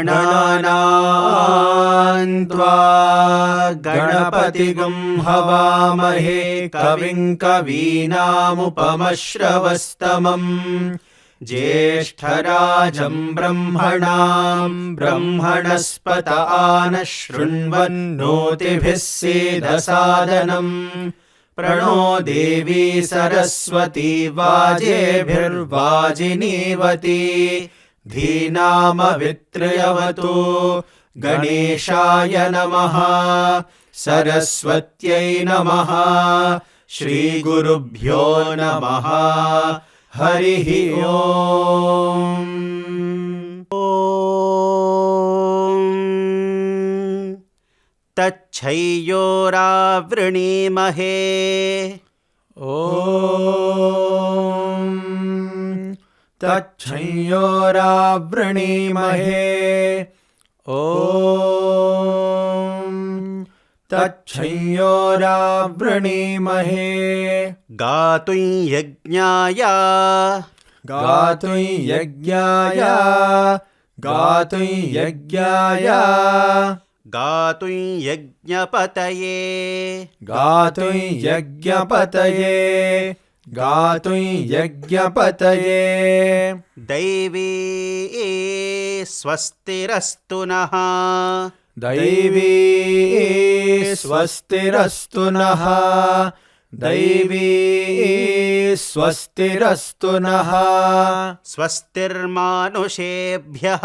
गणानां त्वा गणपतिगं हवामहे कविं कवीनामुपमश्रवस्तमम् ज्येष्ठराजं ब्रह्मणस्पत आनः शृण्वन्नोतिभिः सीदसादनम् प्रणो देवी सरस्वती वाजेभिर्वाजिनीवती धीनामवित्रयवतु गणेशाय नमः सरस्वत्यै नमः श्रीगुरुभ्यो नमः हरिः ओम्। तच्छय्योरावृणीमहे ॐ तच्छय्योरावृणीमहे ॐ तच्छय्योरावृणीमहे गातुं यज्ञाय गातुं यज्ञाय गातुं यज्ञाय गातुं यज्ञपतये गातुं यज्ञपतये गातुं यज्ञपतये दैवी स्वस्तिरस्तु नः दैवी स्वस्तिरस्तु नः दैवी स्वस्तिरस्तु नः स्वस्तिर्मानुषेभ्यः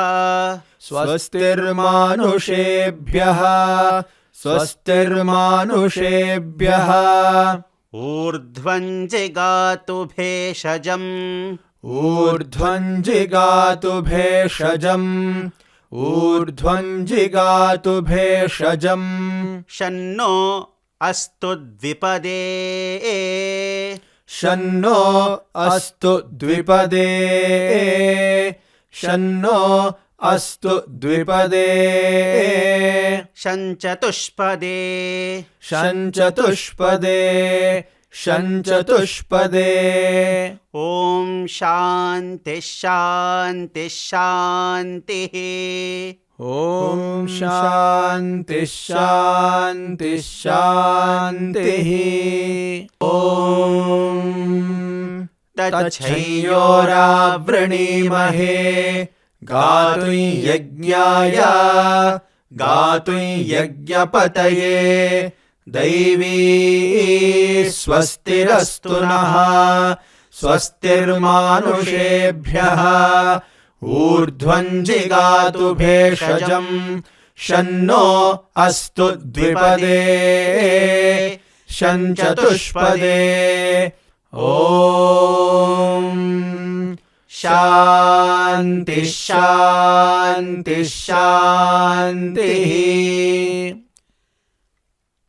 स्वस्तिर्मानुषेभ्यः स्वस्तिर्मानुषेभ्यः ऊर्ध्वं जिगातु भेषजम् ऊर्ध्वं जिगातु भेषजम् ऊर्ध्वं जिगातु भेषजम् शन्नो अस्तु द्विपदे शन्नो अस्तु द्विपदे शन्नो अस्तु द्विपदे शञ्चतुष्पदे शञ्चतुष्पदे शञ्चतुष्पदे ॐ शान्तिः शान्तिः शान्तिः ॐ शान्तिः शान्तिः शान्तिः ॐ तच्छय्योरावृणीमहे गातुं यज्ञाय गातुं यज्ञपतये दैवी स्वस्तिरस्तु नः स्वस्तिर्मानुषेभ्यः ऊर्ध्वं जिगातु भेषजम् शन्नो अस्तु द्विपदे शञ्चतुष्पदे ॐ शान्तिः शान्तिः शान्तिः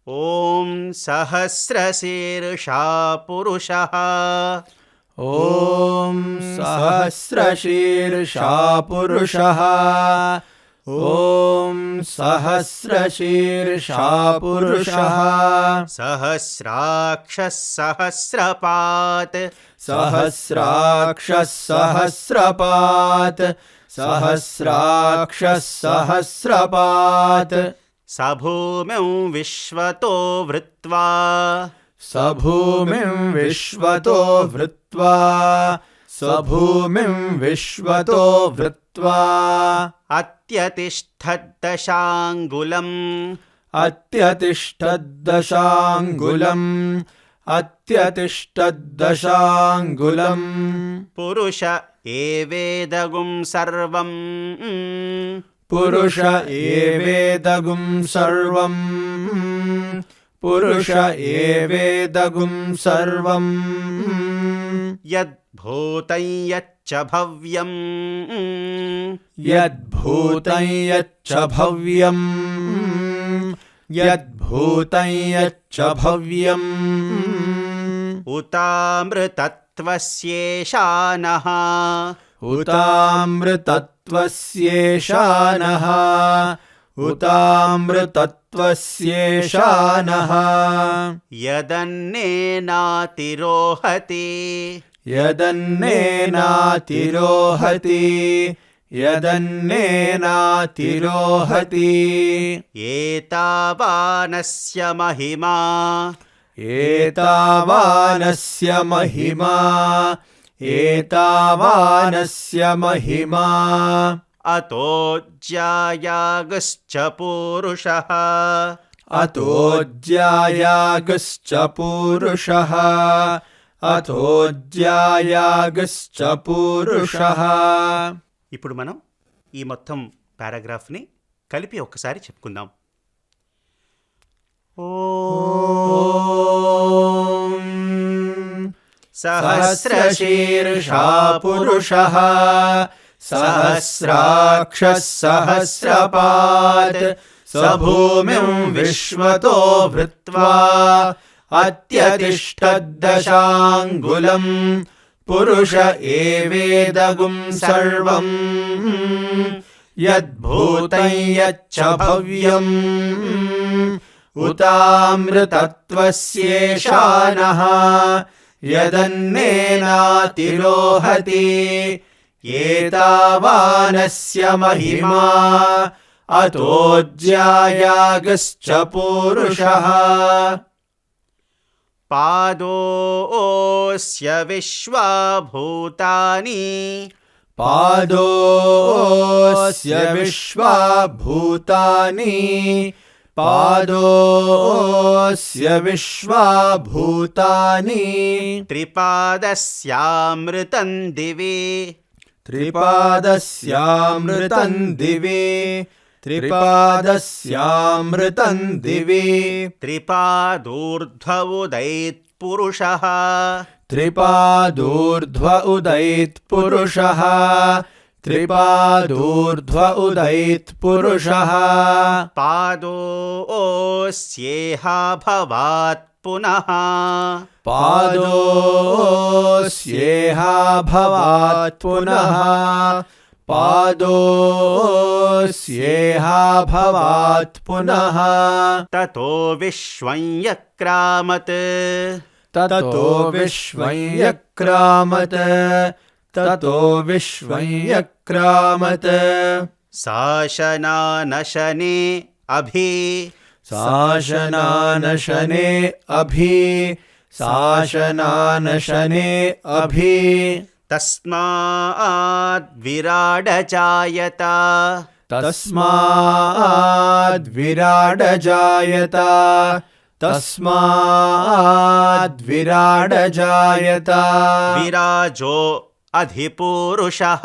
ॐ सहस्रशीर्षा पुरुषः ॐ सहस्रशीर्षा पुरुषः ॐ सहस्रशीर्षा पुरुषः सहस्राक्षः सहस्रपात् सहस्राक्षः सहस्रपात् सहस्राक्षः सहस्रपात् स भूमिं विश्वतो वृत्वा स भूमिं विश्वतो वृत्वा स भूमिं विश्वतो वृत्वा अत्यतिष्ठद्दशाङ्गुलम् अत्यतिष्ठद्दशाङ्गुलम् अत्यतिष्ठद्दशाङ्गुलम् पुरुष एवेदगुं सर्वम् पुरुष एवेदगुं सर्वम् पुरुष एवेदगुं सर्वम् यद्भूतं यच्च भव्यम् यद्भूतं यच्च भव्यम् यद्भूतं यच्च भव्यम् उतामृतत्वस्येषानः उतामृतत्वस्येषानः उतामृतत्वस्येषानः यदन्नेनातिरोहति यदन्नेनातिरोहति यदन्नेनातिरोहति एतावानस्य महिमा एतावानस्य महिमा एतावानस्य महिमा अतोऽज्यायागश्च पूरुषः अतोऽज्यायागश्च पूरुषः अतोऽज्यायागश्च पूरुषः ఇప్పుడు మనం ఈ మొత్తం పారాగ్రాఫ్ని కలిపి ఒక్కసారి చెప్పుకుందాం. ఓం सहस्रशीर्षा पुरुषः सहस्राक्षः सहस्रपात् स भूमिं विश्वतो भृत्वा अत्यतिष्ठद्दशाङ्गुलम् पुरुष एवेदगुं सर्वम् यद्भूतं यच्च भव्यम् उतामृतत्वस्येषानः यदन्नेनातिरोहति एतावानस्य महिमा अतोऽज्यायागश्च पूरुषः पादोऽस्य विश्वाभूतानि पादोऽस्य विश्वाभूतानि पादोऽस्य विश्वाभूतानि त्रिपादस्यामृतं दिवि त्रिपादस्यामृतं दिवि त्रिपादस्यामृतं दिवि त्रिपादूर्ध्व उदैत्पुरुषः त्रिपादूर्ध्व उदैत्पुरुषः त्रिपादूर्ध्व उदैत्पुरुषः पादोऽस्येहा भवात् पुनः पादोऽस्येहा भवात् पुनः पादोऽस्येहा भवात् पुनः ततो विश्वं यक्रामत् ततो विश्वं यक्रामत् ततो विश्वं यक्रामत् शासनानशने अभि शासनानशने अभि शासनानशने अभि तस्माद्विराडजायत तस्माद्विराडजायत तस्माद्विराडजायत विराजो अधिपूरुषः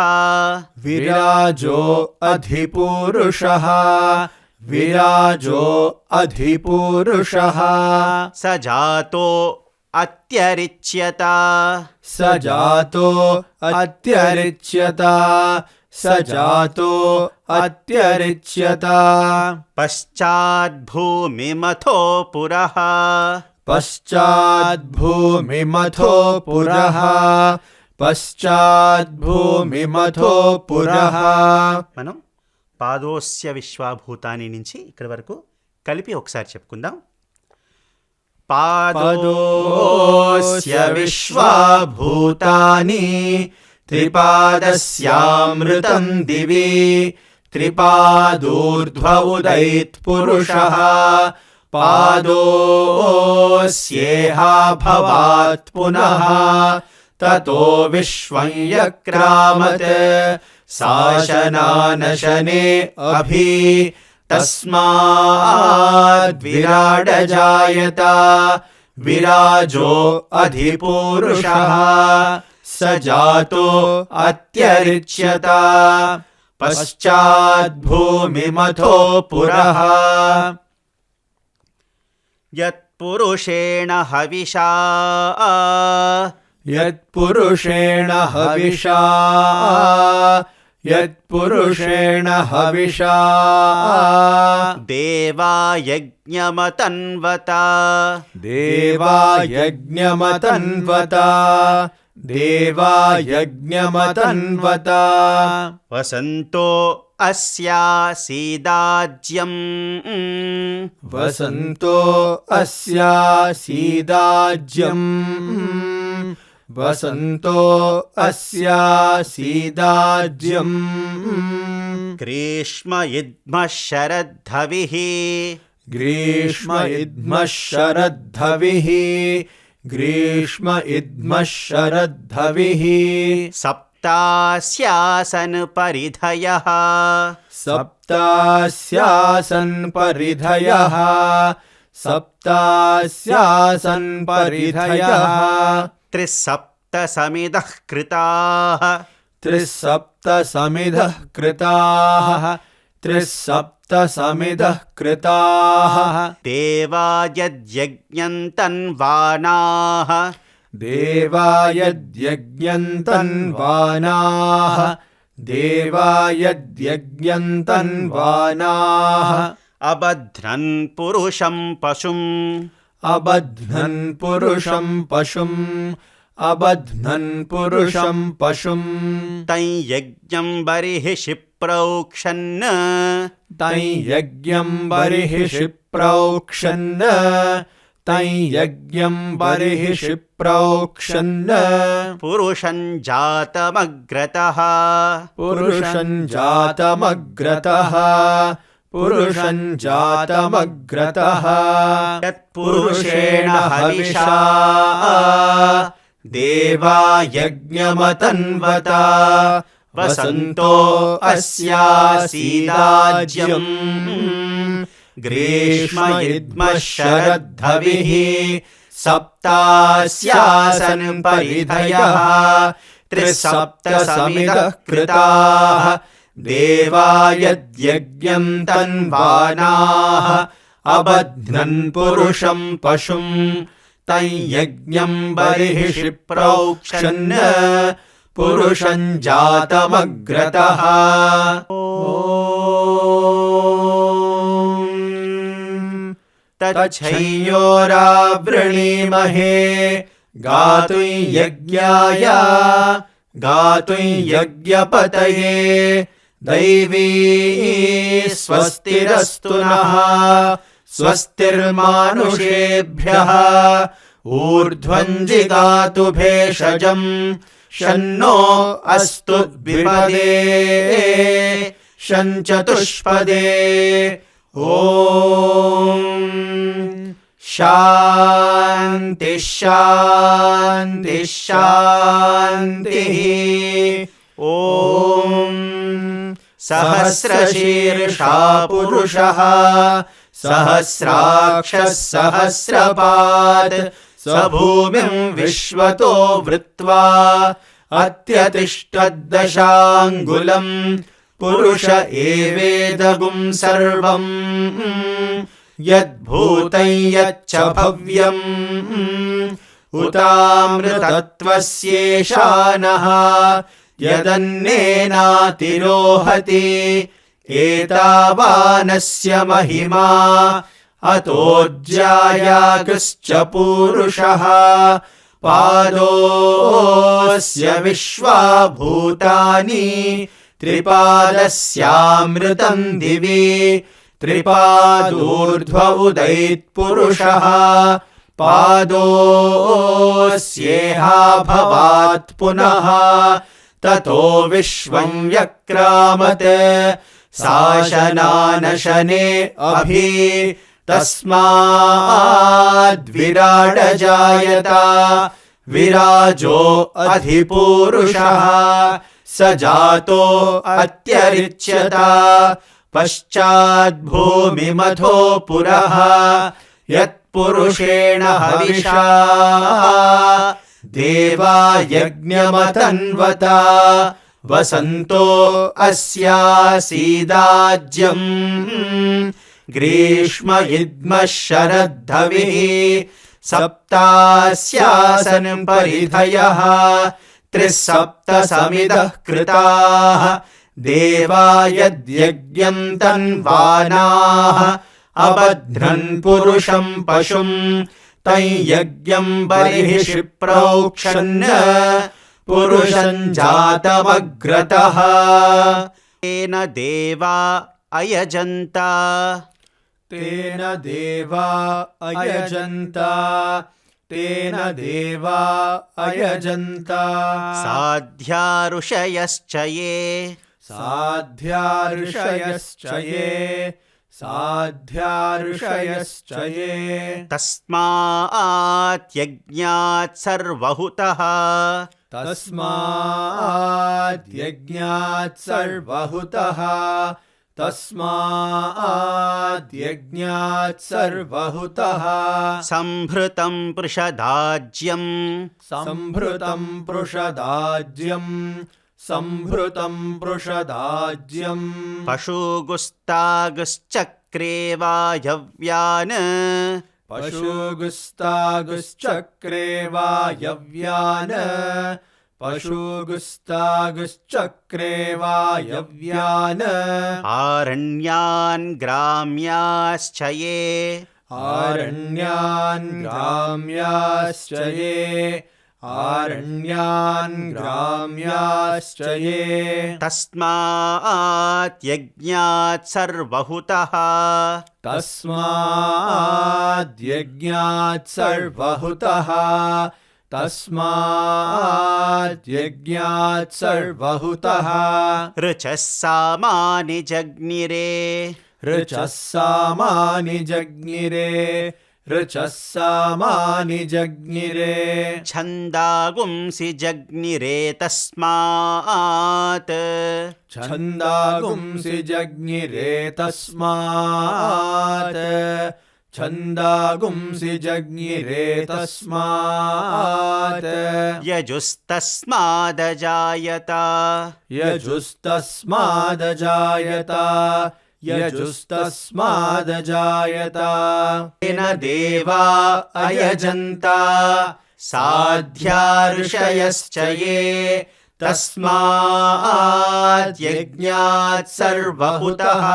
विराजो अधिपूरुषः विराजो अधिपूरुषः स जातो अत्यरिच्यत स जातो अत्यरिच्यत स जातो अत्यरिच्यत पश्चाद्भूमिमथो पुरः पश्चाद्भूमिमथो पुरः पश्चाद्भूमिमथो पुरः మనం పాదోస్య విశ్వాభూతాని నుంచి ఇక్కడి వరకు కలిపి ఒకసారి చెప్పుకుందాం. पादोऽस्य विश्वाभूतानि त्रिपादस्यामृतं दिवि त्रिपादूर्ध्व उदैत्पुरुषः पादोऽस्येहा भवात् पुनः ततो विश्वं यक्रामत् शासनानशने अभि तस्माद्विराडजायत विराजो अधिपूरुषः स जातो अत्यरिच्यत पश्चाद्भूमिमथो पुरः यत्पुरुषेण हविषा यत्पुरुषेण हविषा यत्पुरुषेण हविषा देवा यज्ञमतन्वत देवा यज्ञमतन्वत देवा यज्ञमतन्वत वसन्तो अस्यासीदाज्यम् वसन्तो अस्यासीदाज्यम् वसन्तो अस्यासीदाज्यम् ग्रीष्म इद्मः शरद्धविः ग्रीष्म इद्मः शरद्धविः ग्रीष्म इद्मः शरद्धविः सप्तास्यासन् परिधयः सप्तास्यासन् परिधयः सप्तास्यासन् परिधयः त्रिसप्तसमिदः कृताः त्रिसप्तसमिधः कृताः त्रिसप्तसमिधः कृताः देवा यद्यज्ञं तन्वानाः देवा यद्यज्ञं तन्वानाः देवा यद्यज्ञं तन्वानाः अबध्नन् पुरुषं पशुम् अबध्नन् पुरुषं पशुम् अबध्नन् पुरुषं पशुम् तं यज्ञं बर्हिषि प्रोक्षन् तं यज्ञं बर्हिषि प्रोक्षन् तं यज्ञं बर्हिषि प्रोक्षन् पुरुषं जातमग्रतः पुरुषं जातमग्रतः पुरुषं जातमग्रतः तत्पुरुषेण हविषा देवा यज्ञमतन्वता वसन्तो अस्यासीदाज्यम् ग्रीष्म इद्मः शरद्धविः सप्तास्यासन् परिधयः त्रिसप्तसमिदः कृताः देवा यद्यज्ञं तन्वानाः अबध्नन् पुरुषं पशुम् तं यज्ञं बर्हिषि प्रोक्षन् पुरुषं जातमग्रतः तच्छयोरावृणीमहे गातुं यज्ञाय गातुं यज्ञपतये दैवी स्वस्तिरस्तु नः स्वस्तिर्मानुषेभ्यः ऊर्ध्वं जिगातु भेषजम् शन्नो अस्तु द्विपदे शञ्चतुष्पदे ॐ शान्ति शान्ति शान्तिः ॐ सहस्रशीर्षा पुरुषः सहस्राक्षः सहस्रपात् स भूमिं विश्वतो वृत्वा अत्यतिष्ठद्दशाङ्गुलम् पुरुष एवेदगुं सर्वम् यद्भूतं यच्च भव्यम् उतामृतत्वस्येषानः यदन्नेनातिरोहति एतावानस्य महिमा अतोऽज्यायाकृश्च पूरुषः पादोऽस्य विश्वाभूतानि त्रिपादस्यामृतं दिवि त्रिपादूर्ध्व उदैत्पुरुषः पादोऽस्येहाभवात् पुनः ततो विश्वं व्यक्रामत् शासनानशने अभि तस्माद्विराडजायत विराजो अधिपूरुषः स जातो अत्यरिच्यत पश्चाद्भूमिमथो पुरः यत्पुरुषेण हविषा देवा यज्ञमतन्वता वसन्तो अस्यासीदाज्यम् ग्रीष्म इद्मः शरद्धविः सप्तास्यासन् परिधयः त्रिसप्तसमिदः कृताः देवा यद्यज्ञं तन्वानाः अबध्नन् पुरुषं पशुम् तं यज्ञं बर्हिषि प्रोक्षन् पुरुषं जातमग्रतः तेन देवा अयजन्त तेन देवा अयजन्त तेन देवा अयजन्त साध्या ऋषयश्च ये साध्या ऋषयश्च ये तस्मात् यज्ञात् सर्वहुतः तस्मात् यज्ञात् सर्वहुतः संभृतं पृषदाज्यं संभृतं पृषदाज्यं पशुगुस्तागुश्चक्रे वायव्यान् पशुगुस्तागुश्चक्रे वायव्यान् आरण्यान् ग्राम्याश्च ये आरण्यान् ग्राम्याश्च ये तस्मात् यज्ञात् सर्वहुतः तस्मात् यज्ञात् सर्वहुतः ऋचः सामानि जज्ञिरे ऋचः सामानि जज्ञिरे छन्दागुंसि जज्ञिरे तस्मात् छन्दागुंसि जज्ञिरे तस्मात् यजुस्तस्मादजायत तेन देवा अयजन्त साध्या ऋषयश्च ये तस्मात् यज्ञात् सर्वहुतः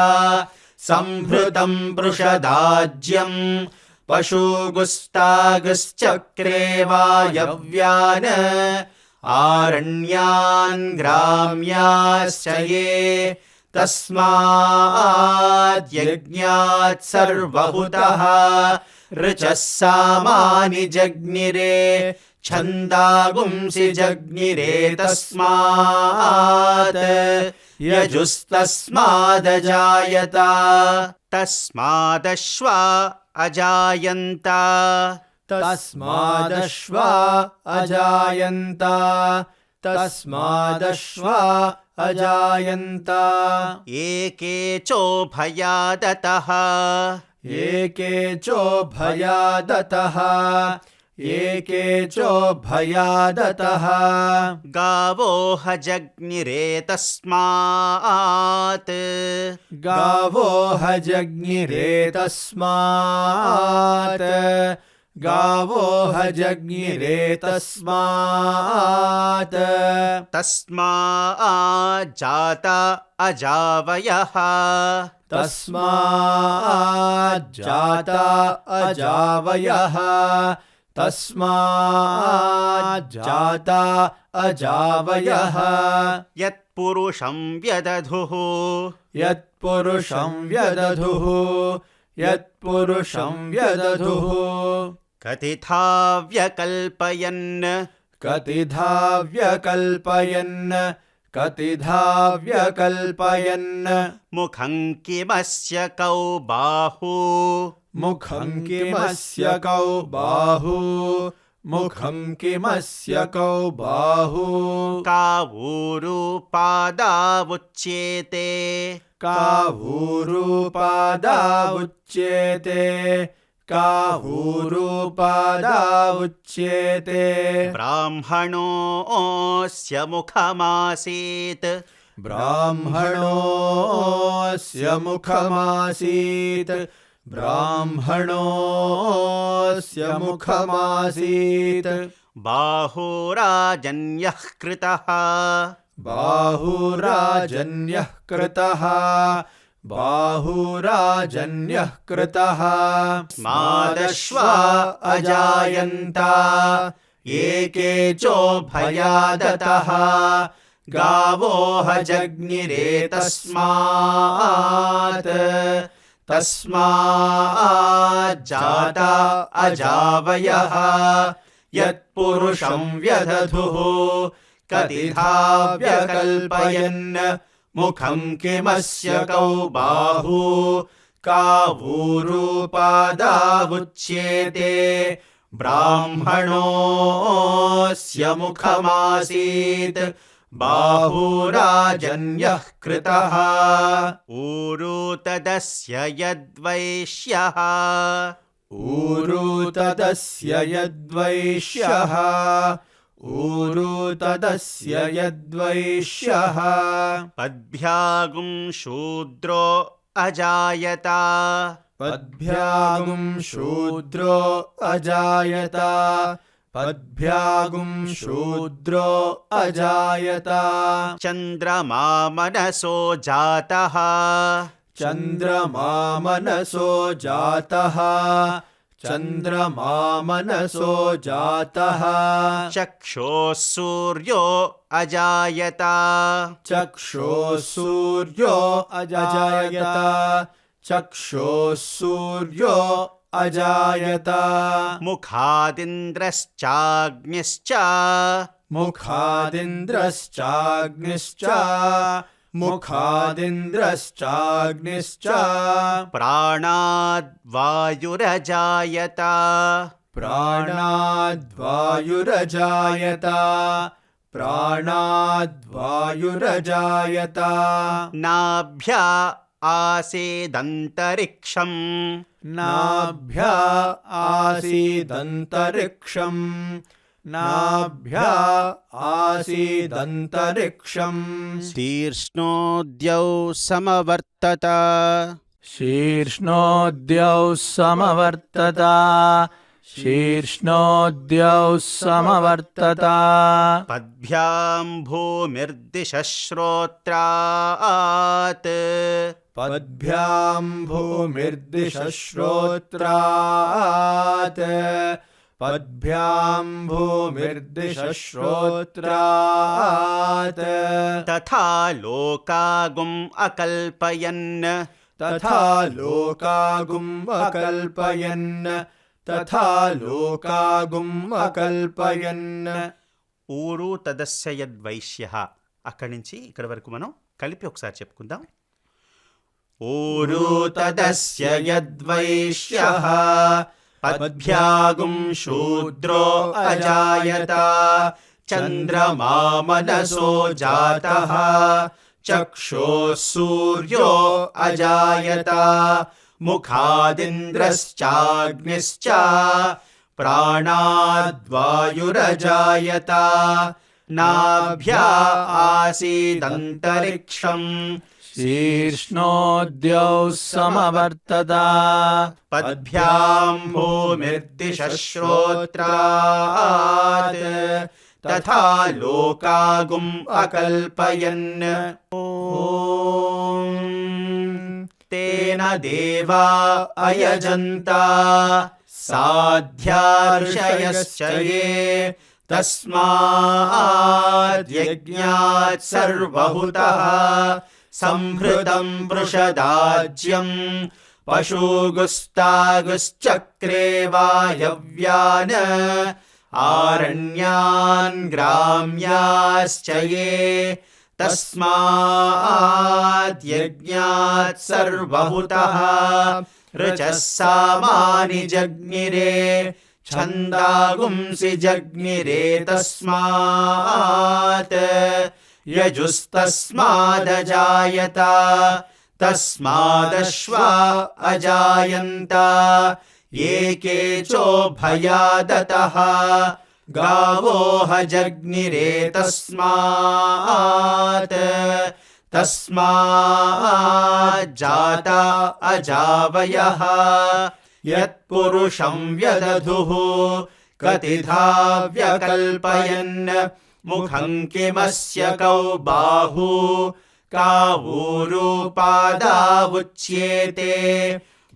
संभृतं पृषदाज्यं पशुगुस्तागुश्चक्रे वायव्यान् आरण्यान् ग्राम्याश्च ये तस्मात् यज्ञात् सर्वहुतः ऋचः सामानि जज्ञिरे छन्दागुंसि जज्ञिरे तस्मात् यजुस्तस्मादजायत तस्मादश्वा अजायन्त अजायन्त एके चोभयादतः गावो हजज्ञिरे तस्मात् तस्मात् जाता अजावयः यत्पुरुषं व्यदधुः कथिथा व्यकल्पयन् मुखं किमस्य कौ बाहु काहूरूपादावुच्येते ब्राह्मणोऽस्य मुखमासीत् बाहुराजन्यः कृतः स्मादश्वा अजायन्त एके चोभयादतः गावो हजज्ञिरे तस्मात् तस्माज्जाता अजावयः यत्पुरुषं व्यदधुः कतिधा व्यकल्पयन् मुखं किमस्य कौ बाहू कावूरूपादावुच्येते ब्राह्मणोऽस्य मुखमासीत् बाहुराजन्यः कृतः ऊरू तदस्य यद्वैश्यः ऊरू तदस्य यद्वैश्यः ऊरू तदस्य यद्वैश्यः पद्भ्यागुं शूद्रो अजायत पद्भ्यागुं शूद्रो अजायत पद्भ्यागुं शूद्रो अजायत चन्द्रमा मनसो जातः चन्द्रमा मनसो जातः चन्द्रमा मनसो जातः चक्षुः सूर्यो अजायत चक्षुः सूर्यो अजायत चक्षुः सूर्यो अजायत मुखादिन्द्रश्चाग्निश्च मुखादिन्द्रश्चाग्निश्च मुखादिन्द्रश्चाग्निश्च प्राणाद्वायुरजायत प्राणाद्वायुरजायत प्राणाद्वायुरजायत नाभ्या आसीदन्तरिक्षम् नाभ्या आसीदन्तरिक्षम् नाभ्या आसीदन्तरिक्षम् शीर्ष्णोद्यौ समवर्तत शीर्ष्णोद्यौ समवर्तत शीर्ष्णोद्यौ समवर्तत पद्भ्यां भूमिर्दिशश्रोत्रात् पद्भ्यां भूमिर्दिशश्रोत्रात् पद्भ्यां भूमिर्दिशश्रोत्रात् तथा लोकागुम् अकल्पयन् तथा लोकागुम् अकल्पयन् तथा लोकागुम् अकल्पयन् ఊరు తదస్య యద్వైశ్యః. అక్కడి నుంచి ఇక్కడ వరకు మనం కలిపి ఒకసారి చెప్పుకుందాం. ఊరు తదస్య యద్వైశ్యః పద్భ్యాగుం శూద్రో అజాయత చంద్రమా మనసో జాతః చక్షుః సూర్యో అజాయత ముఖాదింద్రశ్చాగ్నిశ్చ प्राणाद्वायुरजायत नाभ्या आसीदन्तरिक्षम् शीर्ष्णोद्यौ समवर्तत पद्भ्यां भूमिर्दिशश्रोत्रात् तथा लोकागुम् अकल्पयन् ॐ तेन देवा अयजन्त साध्यार्षयश्च ये तस्माद्यज्ञात् सर्वहुतः संहृतं वृषदाज्यं पशुगुस्तागुश्चक्रे वायव्यान् आरण्यान् ग्राम्याश्च ये तस्माद्यज्ञात् सर्वहुतः ऋचः सामानि जज्ञिरे छन्दागुंसि जज्ञिरे तस्मात् यजुस्तस्मादजायत तस्मादश्वा अजायन्त एके चोभयादतः गावो जज्ञिरे तस्मात् तस्माज्जाता अजावयः यत्पुरुषं व्यदधुः कतिधा व्यकल्पयन् मुखं किमस्य कौ बाहू कावूरूपादावुच्येते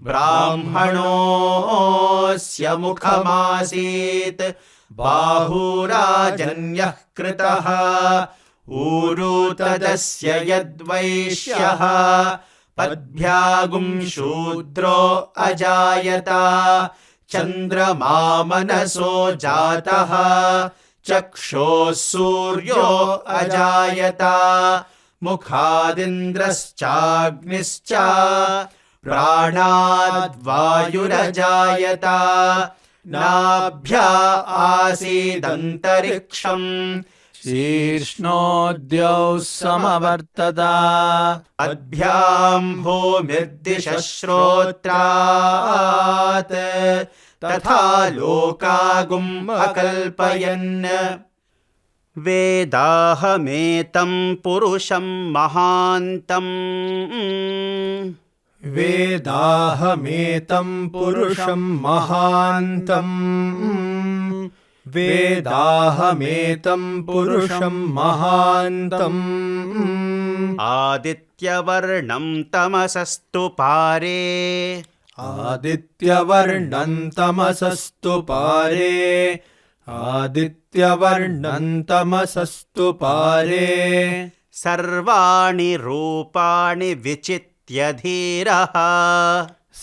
ब्राह्मणोऽस्य मुखमासीत् बाहुराजन्यः कृतः ऊरू तदस्य यद्वैश्यः अद्भ्यागुं शूद्रो अजायत चन्द्रमा मनसो जातः चक्षुः सूर्यो अजायत मुखादिन्द्रश्चाग्निश्च प्राणाद्वायुरजायत नाभ्या आसीदन्तरिक्षम् शीर्ष्णोद्यौ समवर्तत अद्भ्याम् भूमिर्दिशः श्रोत्रात् तथा लोकागुम् अकल्पयन् वेदाहमेतं पुरुषं महान्तम् वेदाहमेतं पुरुषं महान्तम् वेदाहमेतं पुरुषं महान्तम् आदित्यवर्णं तमसस्तु पारे आदित्यवर्णं तमसस्तु पारे आदित्यवर्णं तमसस्तु पारे सर्वाणि रूपाणि विचित्य धीरः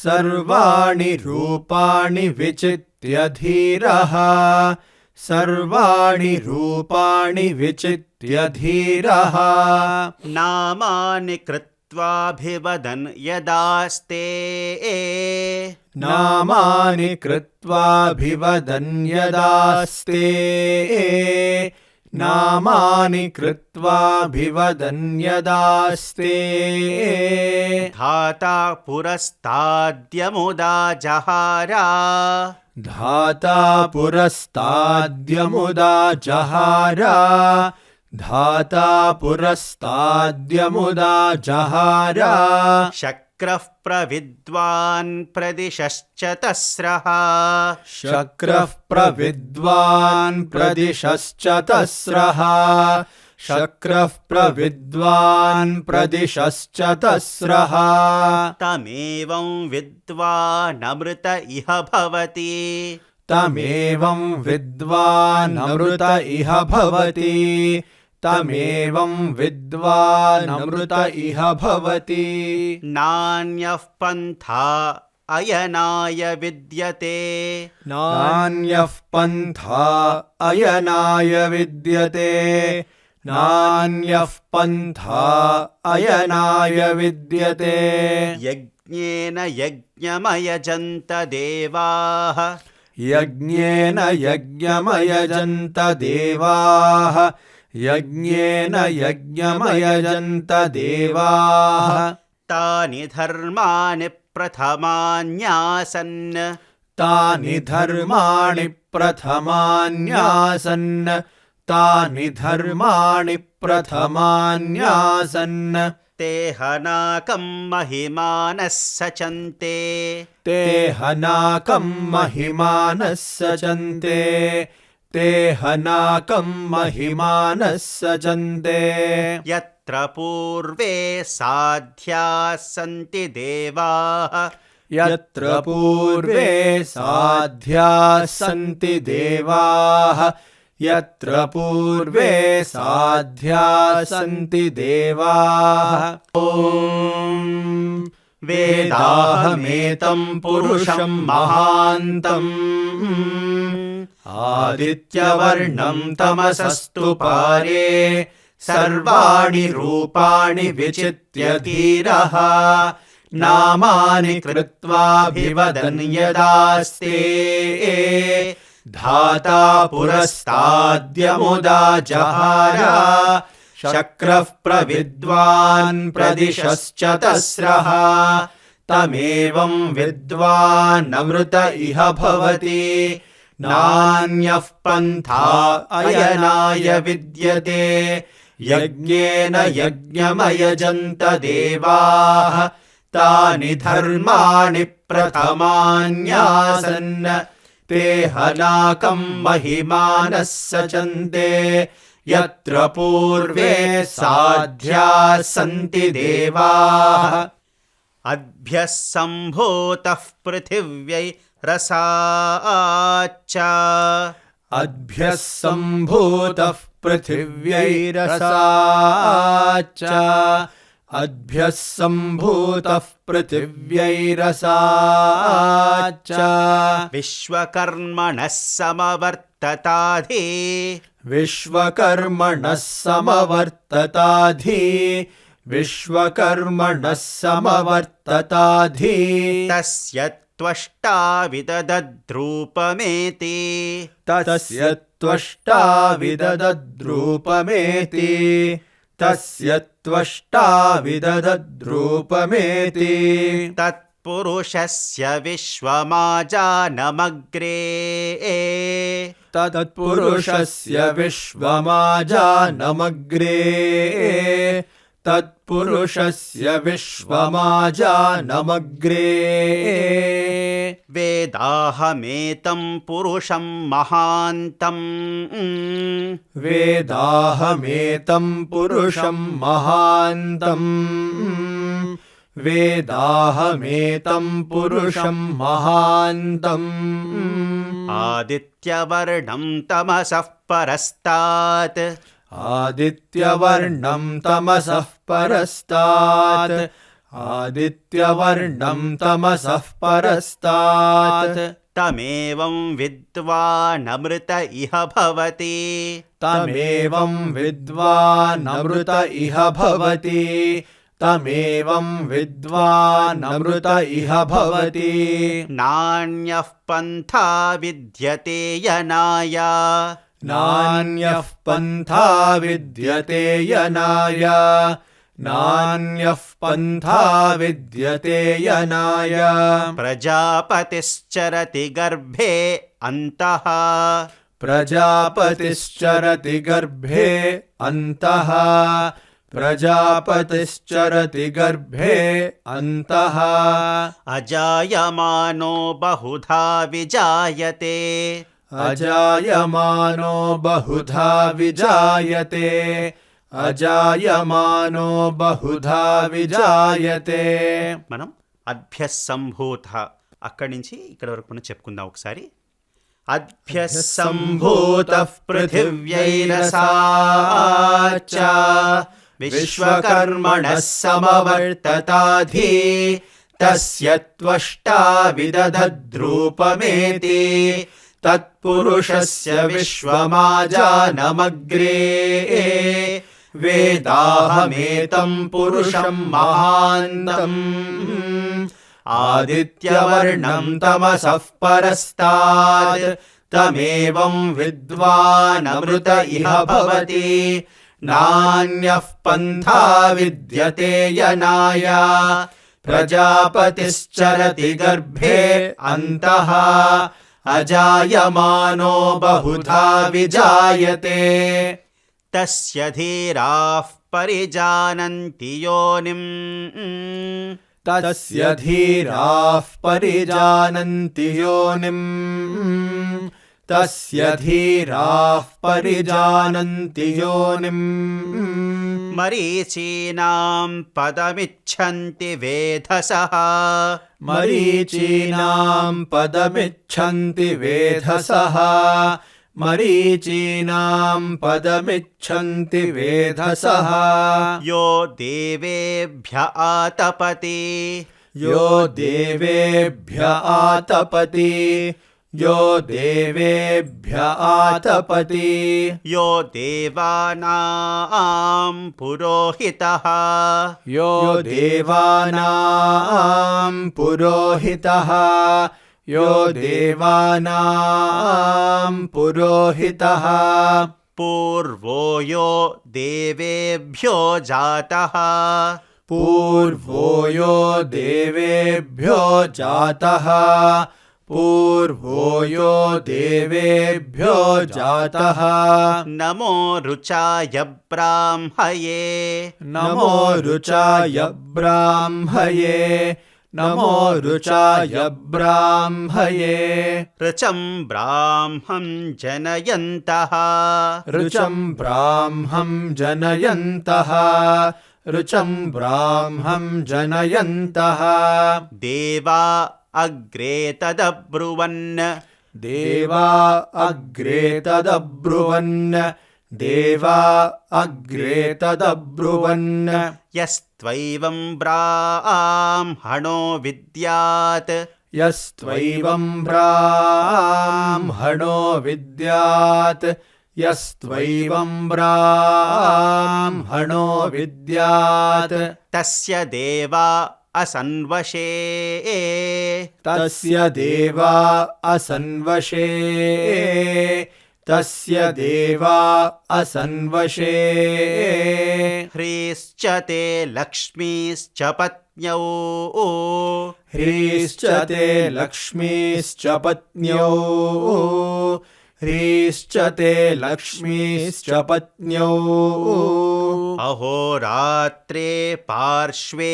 सर्वाणि रूपाणि विचित्य धीरः सर्वाणि रूपाणि विचित्य धीरः नामानि कृत्वाभिवदन् यदास्ते नामानि कृत्वाभिवदन् यदास्ते नामानि कृत्वाभिवदन् यदास्ते धाता पुरस्ताद्यमुदा जहारा धाता पुरस्ताद्यमुदा जहारा धाता पुरस्ताद्यमुदा जहारा शक्रः प्रविद्वान् प्रदिशश्च तस्रः शक्रः प्रविद्वान् प्रदिशश्च तस्रः शक्रः प्रविद्वान् प्रदिशश्च तस्रः तमेवं विद्वानमृत इह भवति तमेवं विद्वानमृत इह भवति तमेवं विद्वानमृत इह भवति नान्यः पन्था अयनाय विद्यते नान्यः पन्था अयनाय विद्यते नान्यः पन्था अयनाय विद्यते यज्ञेन यज्ञमयजन्त देवाः यज्ञेन यज्ञमयजन्त देवाः यज्ञेन यज्ञमयजन्त देवाः तानि धर्माणि प्रथमान्यासन् तानि धर्माणि प्रथमान्यासन् तानि धर्माणि प्रथमान्यासन् ते हनाकं महिमानः सचन्ते ते हनाकं महिमानः सचन्ते ते हनाकं महिमानः सचन्ते यत्र पूर्वे साध्याः सन्ति देवाः यत्र पूर्वे साध्याः सन्ति देवाः यत्र पूर्वे साध्याः सन्ति देवाः ॐ वेदाहमेतं पुरुषं महान्तम् आदित्यवर्णं तमसस्तु पारे सर्वाणि रूपाणि विचित्य धीरः नामानि कृत्वाभिवदन् यदास्ते धाता पुरस्ताद्यमुदा जहारा शक्रः प्रविद्वान् प्रदिशश्च तस्रः तमेवं विद्वानमृत इह भवति नान्यः पन्था अयनाय विद्यते यज्ञेन यज्ञमयजन्त देवाः तानि धर्माणि प्रथमान्यासन् ते हनाकं महिमानः सचन्ते यत्र पूर्वे साध्याः सन्ति देवाः अद्भ्यः सम्भूतः पृथिव्यै रसाच्च अद्भ्यः सम्भूतः पृथिव्यै रसाच्च अद्भ्यः सम्भूतः पृथिव्यैरसाच्च विश्वकर्मणः समवर्तताधि विश्वकर्मणः समवर्तताधि विश्वकर्मणः समवर्तताधि तस्य त्वष्टा विददद्रूपमेति तस्य त्वष्टा विददद्रूपमेति तस्य त्वष्टा विददद्रूपमेति तत्पुरुषस्य विश्वमाजानमग्रे तत्पुरुषस्य विश्वमाजानमग्रे तत्पुरुषस्य विश्वमाजानमग्रे वेदाहमेतं पुरुषं महान्तम् वेदाहमेतं पुरुषं महान्तम् वेदाहमेतं पुरुषं महान्तम् आदित्यवर्णं तमसः परस्तात् आदित्यवर्णं तमसः परस्तात् आदित्यवर्णं तमसः परस्तात् तमेवं विद्वानमृत इह भवति तमेवं विद्वानमृत इह भवति तमेवं विद्वानमृत इह भवति नान्यः पन्था विद्यते यनाय नान्यः पन्था विद्यते यनाय नान्यः पन्था विद्यते यनाय प्रजापतिश्चरति गर्भे अन्तः प्रजापतिश्चरति गर्भे अन्तः प्रजापतिश्चरति गर्भे अन्तः अजायमानो बहुधा विजायते अजायमानो बहुधा विजायते अजायमानो बहुधा विजायते మనం అభ్యః సంభూత అక్కడి నుంచి ఇక్కడ వరకు మనం చెప్పుకుందాం ఒకసారి అభ్యః సంభూతః పృథివ్యైరసాచ విశ్వకర్మణः సమవర్తతాధి తస్య త్వష్టా విదదద్రూపమేతి तत्पुरुषस्य विश्वमाजानमग्रे वेदाहमेतं पुरुषं महान्तम् आदित्यवर्णं तमसः परस्तात् तमेवं विद्वानमृत इह भवति नान्यः पन्था विद्यते यनाय प्रजापतिश्चरति गर्भे अन्तः अजायमानो बहुधा विजायते तस्य धीराः परिजानन्ति योनिम् तस्य धीराः परिजानन्ति योनिम् तस्य धीराः परिजानन्ति योनिम् मरीचीनां पदमिच्छन्ति वेधसः मरीचीनां पदमिच्छन्ति वेधसः मरीचीनां पदमिच्छन्ति वेधसः यो देवेभ्य आतपति यो देवेभ्य आतपति यो देवेभ्य आतपति यो देवानां पुरोहितः यो देवानां पुरोहितः यो देवानां पुरोहितः पूर्वो यो देवेभ्यो जातः पूर्वो यो देवेभ्यो जातः पूर्वो यो देवेभ्यो जातः नमो रुचाय ब्राह्मये नमो रुचाय ब्राह्मये नमो रुचाय ब्राह्मये ऋचं ब्राह्मं जनयन्तः ऋचं ब्राह्मं जनयन्तः ऋचं ब्राह्मं जनयन्तः देवा अग्रे तदब्रुवन् देवा अग्रे तदब्रुवन् देवा अग्रे तदब्रुवन् यस्त्वैवं ब्राह्मणो विद्यात् यस्त्वैवं ब्राह्मणो विद्यात् यस्त्वैवं ब्राह्मणो विद्यात् तस्य देवा असन्वशे तस्य देवा असन्वशे तस्य देवा असन्वशे ह्रीश्च ते लक्ष्मीश्च पत्न्यौ ह्रीश्च ते लक्ष्मीश्च पत्न्यौ ह्रीश्च ते लक्ष्मीश्च पत्न्यौ अहोरात्रे पार्श्वे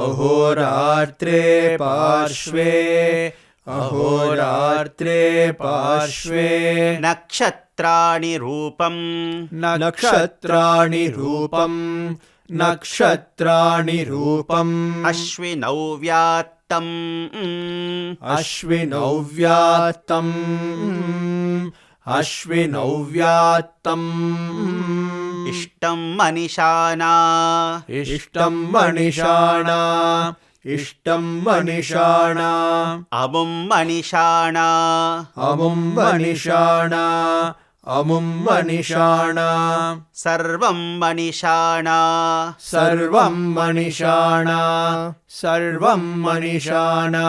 अहोरात्रे पार्श्वे अहोरात्रे पार्श्वे नक्षत्राणि रूपम् नक्षत्राणि रूपम् नक्षत्राणि रूपम् अश्विनौ व्यात्तम् अश्विनौ व्यात्तम् अश्विनौ व्यात्तम् इष्टं मनिषाना इष्टं मनिषाणा इष्टं मनिषाणा अमुं मनिषाना अमुं मनिषाणा अमुं मनिषाणा सर्वं मनिषाना सर्वं मनिषाणा सर्वं मनिषाणा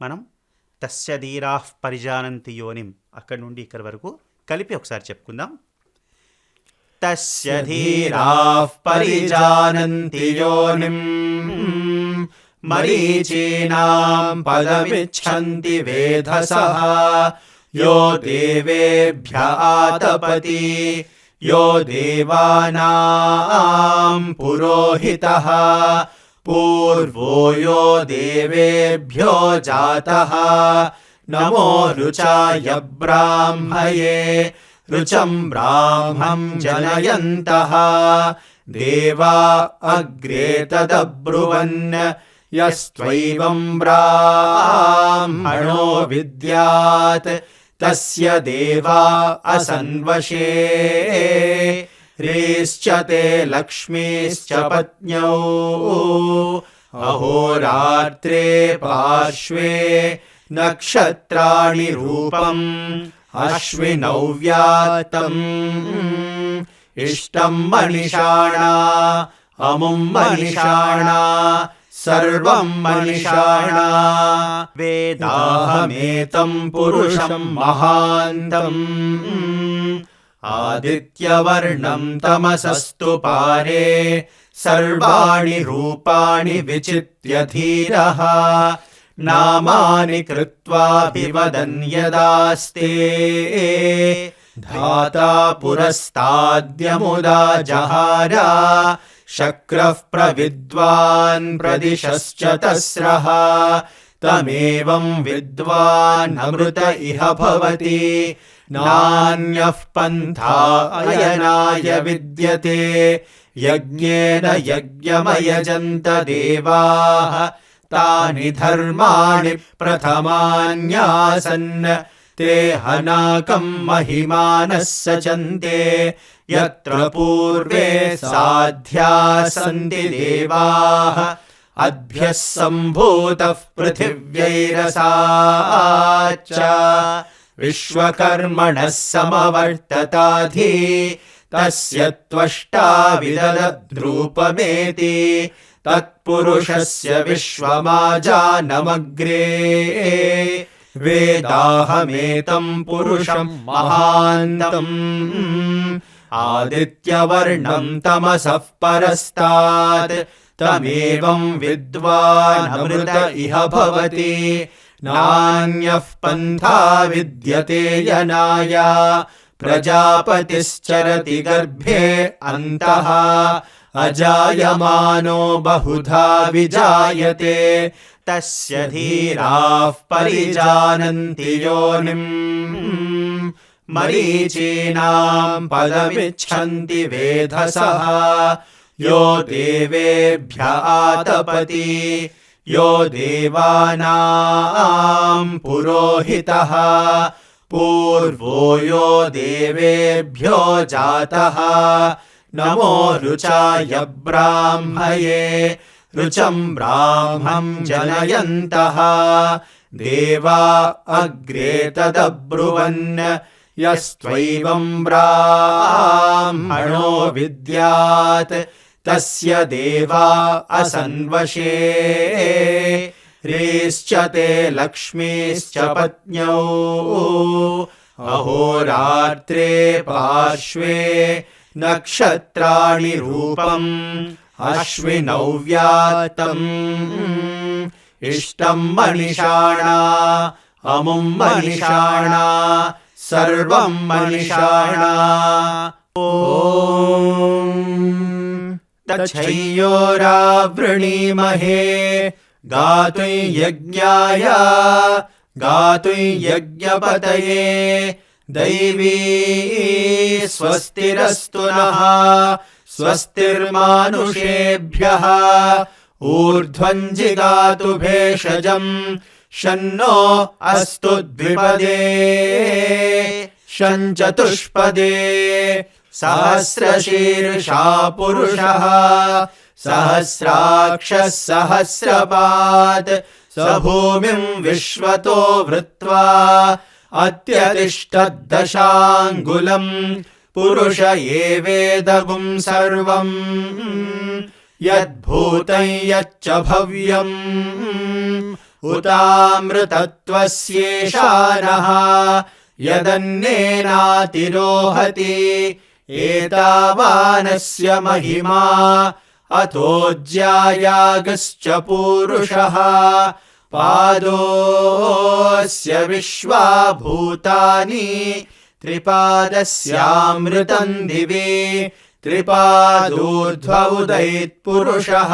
మనం తస్య ధీరాః పరిజానంతి యోనిం అక్కడి నుండి ఇక్కడి వరకు కలిపి ఒకసారి చెప్పుకుందాం. తస్య ధీరాః పరిజానంతి యోనిం मरीचीनां पदमिच्छन्ति वेधसः यो देवेभ्य आतपति यो देवानां पुरोहितः पूर्वो यो देवेभ्यो जातः नमो रुचाय ब्राह्मये रुचं ब्राह्मं जनयन्तः देवा अग्रे तदब्रुवन् यस्त्वैवं ब्राह्मणो विद्यात् तस्य देवा असन्वशे ह्रीश्च ते लक्ष्मीश्च पत्न्यौ अहोरात्रे पार्श्वे नक्षत्राणि रूपम् अश्विनौ व्यात्तम् इष्टं मनिषाणा अमुं मनिषाणा सर्वं मनिषाणा वेदाहमेतं पुरुषं महान्तम् आदित्यवर्णं तमसस्तु पारे सर्वाणि रूपाणि विचित्य धीरः नामानि कृत्वाभिवदन् यदास्ते धाता पुरस्ताद्यमुदा जहार शक्रः प्रविद्वान् प्रदिशश्च तस्रः तमेवं विद्वान् अमृत इह भवति नान्यः पन्था अयनाय विद्यते यज्ञेन यज्ञमयजन्त देवाः तानि धर्माणि प्रथमान्यासन् ते हनाकं महिमानः सचन्ते यत्र पूर्वे साध्याः सन्ति देवाः अद्भ्यः सम्भूतः पृथिव्यैरसाच्च विश्वकर्मणः समवर्तताधि तस्य त्वष्टा विदधद्रूपमेति तत्पुरुषस्य विश्वमाजानमग्रे वेदाहमेतं पुरुषं महान्तम् आदित्यवर्णं तमसः परस्तात् तमेवं विद्वान् अमृत इह भवति नान्यः पन्था विद्यते यनाय प्रजापतिश्चरति गर्भे अन्तः अजायमानो बहुधा विजायते तस्य धीराः परिजानन्ति योनिम् मरीचीनां पदमिच्छन्ति वेधसः यो देवेभ्य आतपति यो देवानां पुरोहितः पूर्वो यो देवेभ्यो जातः नमो रुचाय ब्राह्मये रुचं ब्राह्मं जनयन्तः देवा अग्रे तदब्रुवन् यस्त्वैवं ब्राह्मणो विद्यात् तस्य देवा असन्वशे ह्रीश्च ते लक्ष्मीश्च पत्न्यौ अहोरात्रे पार्श्वे नक्षत्राणि रूपम् अश्विनौ व्यात्तम् इष्टं मनिषाणा अमुं मनिषाणा सर्वं मनिषाणा ॐ तच्छयोरावृणीमहे गातुं यज्ञाय गातुं यज्ञपतये दैवी स्वस्तिरस्तु नः स्वस्तिर्मानुषेभ्यः ऊर्ध्वं जिगातु भेषजम् शन्नो अस्तु द्विपदे शञ्चतुष्पदे सहस्रशीर्षा पुरुषः सहस्राक्षः सहस्रपात् स भूमिं विश्वतो वृत्वा अत्यतिष्ठद्दशाङ्गुलम् पुरुष एवेदगुं सर्वम् यद्भूतं यच्च भव्यम् उतामृतत्वस्येषानः यदन्नेनातिरोहति एतावानस्य महिमा अथोज्यायागश्च पूरुषः पादोऽस्य विश्वा भूतानि त्रिपादस्यामृतं दिवि त्रिपादोर्ध्व उदयित्पुरुषः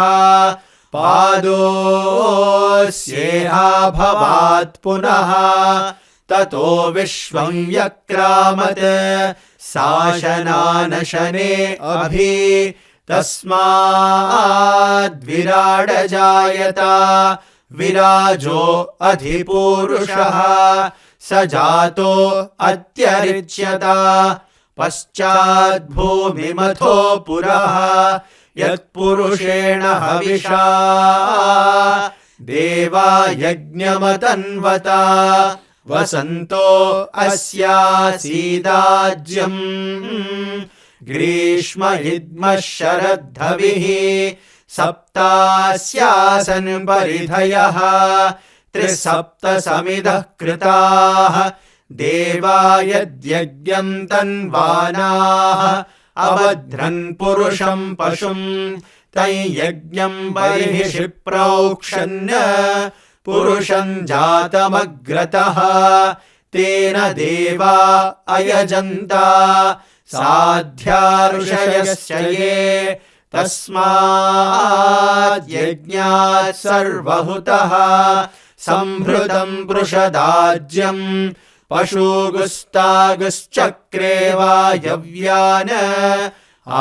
पादोऽस्येहाभवात् पुनः ततो विश्वं व्यक्रामत् शासनानशने अभि तस्माद्विराड जायत विराजो अधिपूरुषः स जातो अत्यरिच्यत पश्चाद्भूमिमथो पुरः यत्पुरुषेण हविषा देवा यज्ञमतन्वत वसन्तो अस्यासीदाज्यम् ग्रीष्म इद्मः शरद्धविः सप्तास्यासन् परिधयः त्रिसप्तसमिधः कृताः देवा यद्यज्ञं तन्वानाः अबध्रन् पुरुषं पशुं तं यज्ञं बर्हिषि प्रोक्षन् पुरुषं जातमग्रतः तेन देवा अयजन्त साध्या ऋषयश्च ये तस्माद्यज्ञात् सर्वहुतः संहृतं पृषदाज्यम् पशुगुस्तागुश्चक्रे वायव्यान्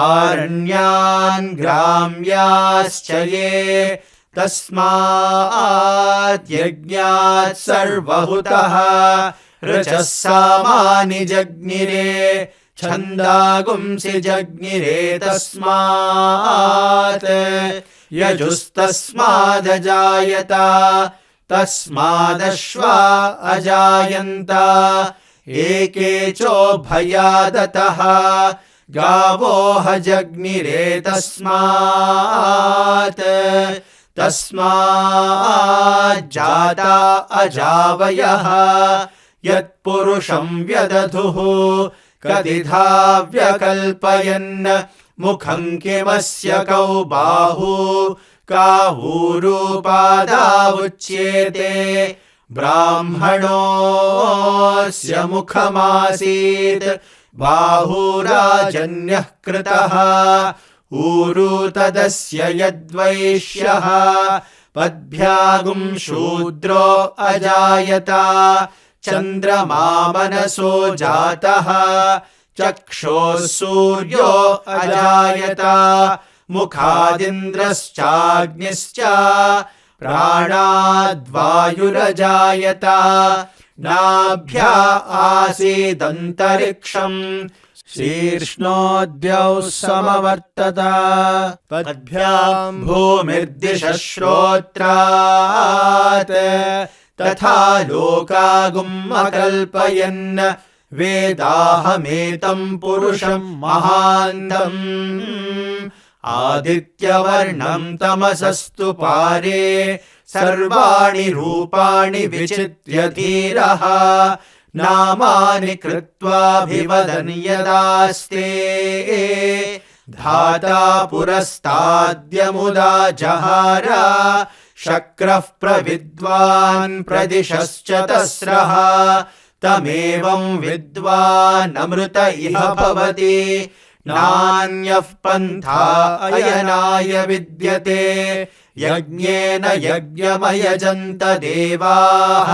आरण्यान् ग्राम्याश्च ये तस्माद्यज्ञात् सर्वहुतः ऋचः सामानि जज्ञिरे छन्दागुंसि जज्ञिरे तस्मात् यजुस्तस्मादजायत तस्मादश्वा अजायन्त एके चोभयादतः गावो हजज्ञिरे तस्मात् तस्माज्जाता अजावयः यत्पुरुषं व्यदधुः कदिधा व्यकल्पयन् मुखं किमस्य कौ बाहु कावूरूपादावुच्येते ब्राह्मणोऽस्य मुखमासीत् बाहुराजन्यः कृतः ऊरू तदस्य यद्वैश्यः पद्भ्यागुं शूद्रो अजायत चन्द्रमा मनसो जातः चक्षोः सूर्यो अजायत मुखादिन्द्रश्चाग्निश्च प्राणाद्वायुरजायत नाभ्या आसीदन्तरिक्षम् शीर्ष्णोद्यौ समवर्तत पद्भ्याम् भूमिर्दिशः श्रोत्रात् तथा लोकागुम् अकल्पयन् वेदाहमेतम् पुरुषम् महान्तम् आदित्यवर्णम् तमसस्तु पारे सर्वाणि रूपाणि विचित्य धीरः नामानि कृत्वाभिवदन् यदास्ते धाता पुरस्ताद्यमुदा जहार शक्रः प्रविद्वान् प्रदिशश्चतस्रः तमेवम् विद्वानमृत इह भवति नान्यः पन्था अयनाय विद्यते यज्ञेन यज्ञमयजन्त देवाः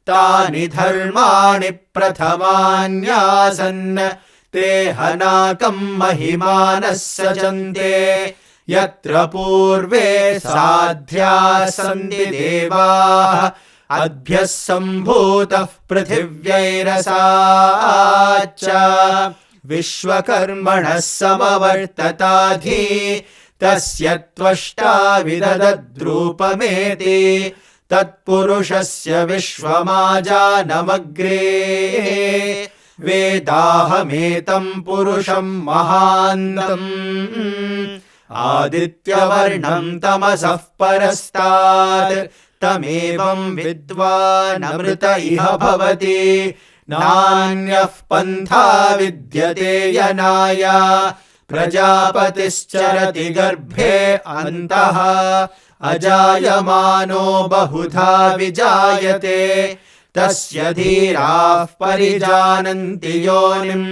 तानि धर्माणि प्रथमान्यासन् ते हनाकम् महिमानः सजन्ते यत्र पूर्वे साध्याः सन्ति देवाः अद्भ्यः सम्भूतः पृथिव्यैरसाच्च विश्वकर्मणः समवर्तताधि तस्य त्वष्टा विदधद्रूपमेति तत्पुरुषस्य विश्वमाजानमग्रे वेदाहमेतम् पुरुषम् महान्तम् आदित्यवर्णम् तमसः परस्तात् तमेवम् विद्वानमृत इह भवति नान्यः पन्था विद्यते यनाय प्रजापतिश्चरति गर्भे अन्तः अजायमानो बहुधा विजायते तस्य धीराः परिजानन्ति योनिम्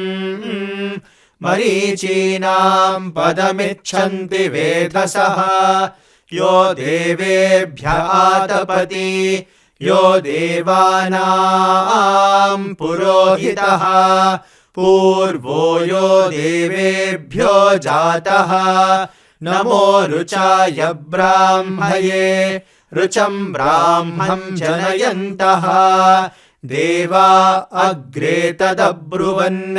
मरीचीनाम् पदमिच्छन्ति वेधसः यो देवेभ्य आतपति यो देवानाम् पुरोहितः पूर्वो यो देवेभ्यो जातः नमो रुचाय ब्राह्मये रुचम् ब्राह्मम् जनयन्तः देवा अग्रे तदब्रुवन्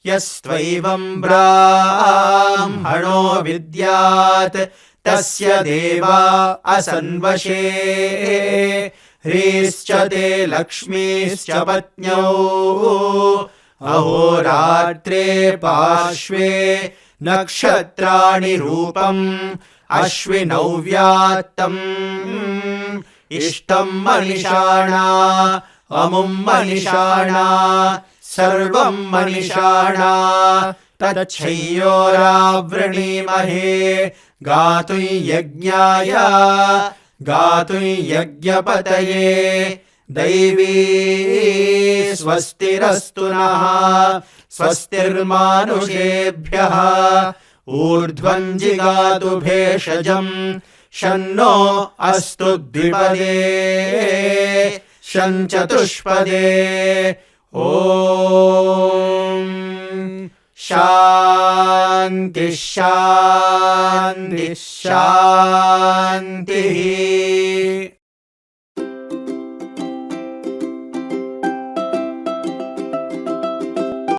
यस्त्वैवम् ब्राह्मणो विद्यात् तस्य देवा असन्वशे ह्रीश्च ते लक्ष्मीश्च पत्न्यौ अहोरात्रे पार्श्वे नक्षत्राणि रूपम् अश्विनौ व्यात्तम् इष्टम् मनिषाणा अमुम् मनिषाणा सर्वम् मनिषाणा तच्छय्योरावृणीमहे गातुं यज्ञाय गातुं यज्ञपतये दैवी स्वस्तिरस्तु नः स्वस्तिर्मानुषेभ्यः ऊर्ध्वम् जिगातु भेषजम् शन्नो अस्तु द्विपदे शञ्चतुष्पदे ॐ शान्ति शान्ति शान्तिः।